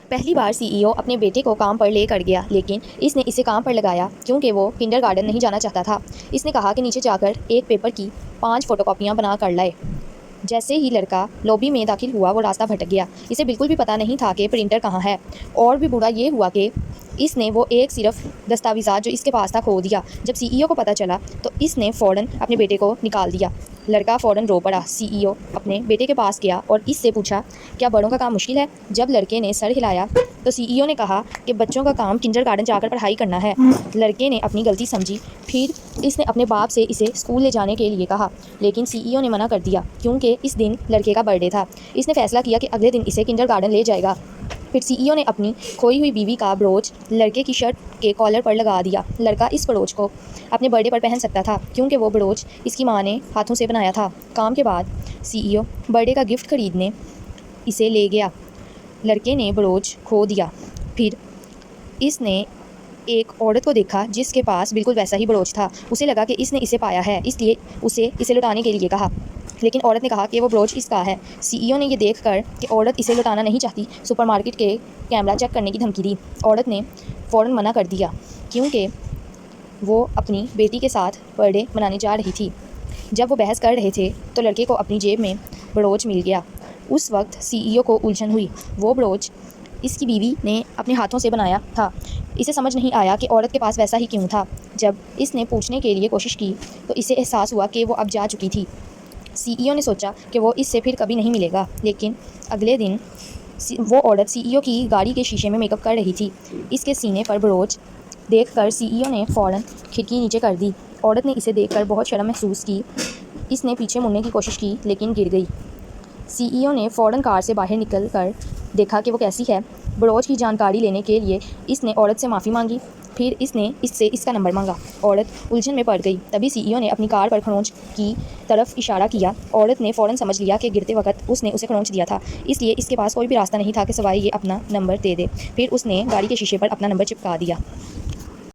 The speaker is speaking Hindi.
पहली बार सीईओ अपने बेटे को काम पर लेकर गया, लेकिन इसने इसे काम पर लगाया क्योंकि वो किंडरगार्टन नहीं जाना चाहता था। इसने कहा कि नीचे जाकर एक पेपर की 5 फोटोकॉपियाँ बना कर लाए। जैसे ही लड़का लॉबी में दाखिल हुआ, वो रास्ता भटक गया। इसे बिल्कुल भी पता नहीं था कि प्रिंटर कहाँ है। और भी बुरा ये हुआ कि इसने वो एक सिर्फ दस्तावेज़ात जो इसके पास था खो दिया। जब सीईओ को पता चला तो इसने फ़ौरन अपने बेटे को निकाल दिया। लड़का फ़ौरन रो पड़ा। सीईओ अपने बेटे के पास गया और इससे पूछा, क्या बड़ों का काम मुश्किल है? जब लड़के ने सर हिलाया तो सीईओ ने कहा कि बच्चों का काम किंडरगार्टन जाकर पढ़ाई करना है। लड़के ने अपनी गलती समझी। फिर इसने अपने बाप से इसे स्कूल ले जाने के लिए कहा, लेकिन सीईओ ने मना कर दिया क्योंकि इस दिन लड़के का बर्थडे था। इसने फैसला किया कि अगले दिन इसे किंडरगार्टन ले जाएगा। फिर सीईओ ने अपनी खोई हुई बीवी का ब्रोच लड़के की शर्ट के कॉलर पर लगा दिया। लड़का इस ब्रोच को अपने बर्थडे पर पहन सकता था क्योंकि वो ब्रोच इसकी माँ ने हाथों से बनाया था। काम के बाद सीईओ बर्थडे का गिफ्ट खरीदने इसे ले गया। लड़के ने ब्रोच खो दिया। फिर इसने एक औरत को देखा जिसके पास बिल्कुल वैसा ही ब्रोच था। उसे लगा कि इसने इसे पाया है, इसलिए उसे इसे लुटाने के लिए कहा, लेकिन औरत ने कहा कि वो ब्रोच इसका है। सीईओ ने ये देखकर कि औरत इसे लुटाना नहीं चाहती, सुपरमार्केट के कैमरा चेक करने की धमकी दी। औरत ने फ़ौरन मना कर दिया क्योंकि वो अपनी बेटी के साथ बर्थडे मनाने जा रही थी। जब वो बहस कर रहे थे तो लड़के को अपनी जेब में ब्रोच मिल गया। उस वक्त सीईओ को उलझन हुई। वो ब्रोच इसकी बीवी ने अपने हाथों से बनाया था। इसे समझ नहीं आया कि औरत के पास वैसा ही क्यों था। जब इसने पूछने के लिए कोशिश की तो इसे एहसास हुआ कि वो अब जा चुकी थी। सीईओ ने सोचा कि वो इससे फिर कभी नहीं मिलेगा, लेकिन अगले दिन वो औरत सीईओ की गाड़ी के शीशे में मेकअप कर रही थी। इसके सीने पर ब्रोच देखकर सीईओ ने फ़ौरन खिड़की नीचे कर दी। औरत ने इसे देखकर बहुत शर्म महसूस की। इसने पीछे मुड़ने की कोशिश की लेकिन गिर गई। सीईओ ने फ़ौरन कार से बाहर निकल कर देखा कि वो कैसी है। ब्रोच की जानकारी लेने के लिए इसने औरत से माफ़ी मांगी। फिर इसने इससे इसका नंबर मांगा। औरत उलझन में पड़ गई। तभी सीईओ ने अपनी कार पर खरोंच की तरफ इशारा किया। औरत ने फ़ौरन समझ लिया कि गिरते वक्त उसने उसे खरोंच दिया था, इसलिए इसके पास कोई भी रास्ता नहीं था कि सवाई ये अपना नंबर दे दे। फिर उसने गाड़ी के शीशे पर अपना नंबर चिपका दिया।